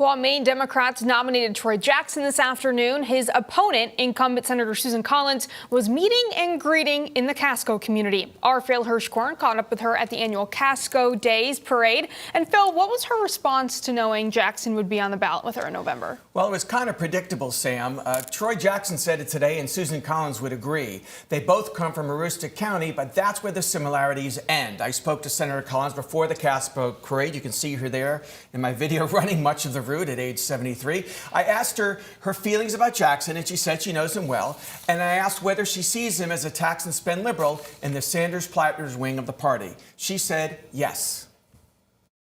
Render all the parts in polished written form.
While Maine Democrats nominated Troy Jackson this afternoon, his opponent, incumbent Senator Susan Collins, was meeting and greeting in the Casco community. Our Phil Hirschkorn caught up with her at the annual Casco Days parade. And Phil, what was her response to knowing Jackson would be on the ballot with her in November? Well, it was kind of predictable, Sam. Troy Jackson said it today, and Susan Collins would agree. They both come from Aroostook County, but that's where the similarities end. I spoke to Senator Collins before the Casco parade. You can see her there in my video running much of the route at age 73. I asked her feelings about Jackson, and she said she knows him well. And I asked whether she sees him as a tax and spend liberal in the Sanders-Plattner's wing of the party. She said yes.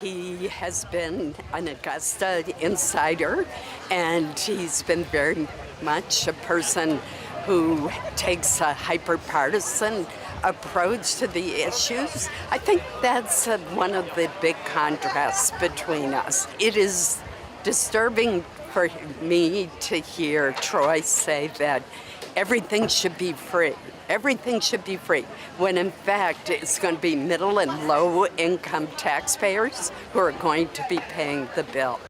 He has been an Augusta insider, and he's been very much a person who takes a hyper-partisan approach to the issues. I think that's one of the big contrasts between us. It is disturbing for me to hear Troy say that everything should be free. Everything should be free, when in fact it's going to be middle and low income taxpayers who are going to be paying the bill.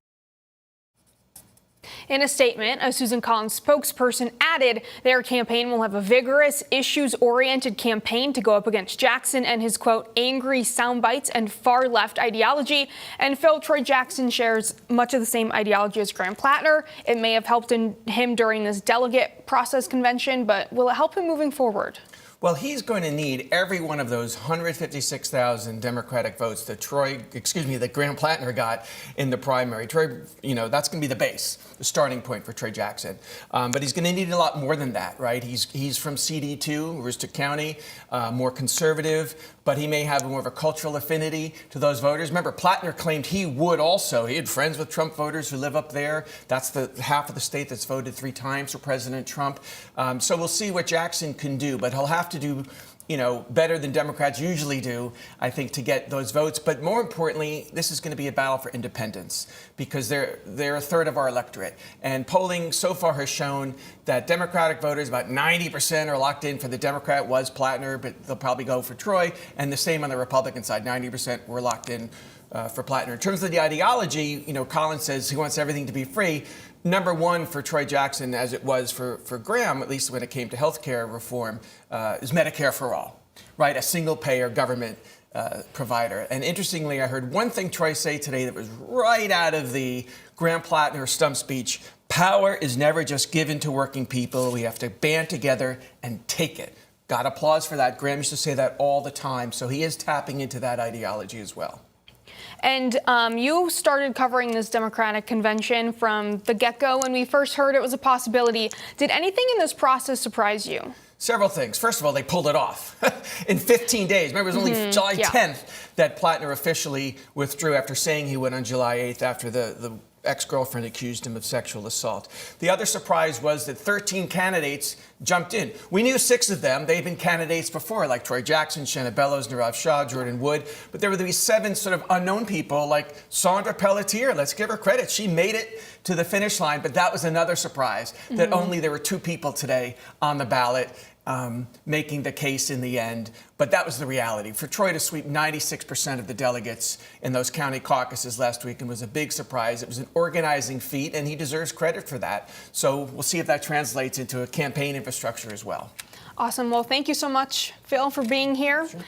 In a statement, a Susan Collins spokesperson added their campaign will have a vigorous, issues-oriented campaign to go up against Jackson and his, quote, angry sound bites and far-left ideology. And Phil, Troy Jackson shares much of the same ideology as Graham Plattner. It may have helped him during this delegate process convention, but will it help him moving forward? Well, he's going to need every one of those 156,000 Democratic votes that that Graham Plattner got in the primary. Troy, that's going to be the base, the starting point for Troy Jackson. But he's going to need a lot more than that, right? He's from CD2, Aroostook County, more conservative, but he may have more of a cultural affinity to those voters. Remember, Plattner claimed he would also. He had friends with Trump voters who live up there. That's the half of the state that's voted 3 times for President Trump. So we'll see what Jackson can do, but he'll have to do better than Democrats usually do, I think, to get those votes. But more importantly, this is going to be a battle for independents because they're a third of our electorate. And polling so far has shown that Democratic voters, about 90% are locked in for the Democrat, was Plattner, but they'll probably go for Troy. And the same on the Republican side, 90% were locked in for Plattner. In terms of the ideology, Collins says he wants everything to be free. Number one for Troy Jackson, as it was for Graham, at least when it came to health care reform, is Medicare for all, right? A single-payer government provider. And interestingly, I heard one thing Troy say today that was right out of the Graham Plattner stump speech. Power is never just given to working people. We have to band together and take it. Got applause for that. Graham used to say that all the time. So he is tapping into that ideology as well. And you started covering this Democratic convention from the get-go. When we first heard it was a possibility, did anything in this process surprise you? Several things. First of all, they pulled it off in 15 days. Remember, it was only July 10th that Plattner officially withdrew after saying he would on July 8th after the ex-girlfriend accused him of sexual assault. The other surprise was that 13 candidates jumped in. We knew 6 of them. They'd been candidates before, like Troy Jackson, Shanna Bellows, Nirav Shah, Jordan Wood. But there were these 7 sort of unknown people like Sandra Pelletier. Let's give her credit. She made it to the finish line. But that was another surprise, that only there were 2 people today on the ballot making the case in the end. But that was the reality. For Troy to sweep 96% of the delegates in those county caucuses last week was a big surprise. It was an organizing feat, and he deserves credit for that. So we'll see if that translates into a campaign infrastructure as well. Awesome. Well, thank you so much, Phil, for being here. Sure.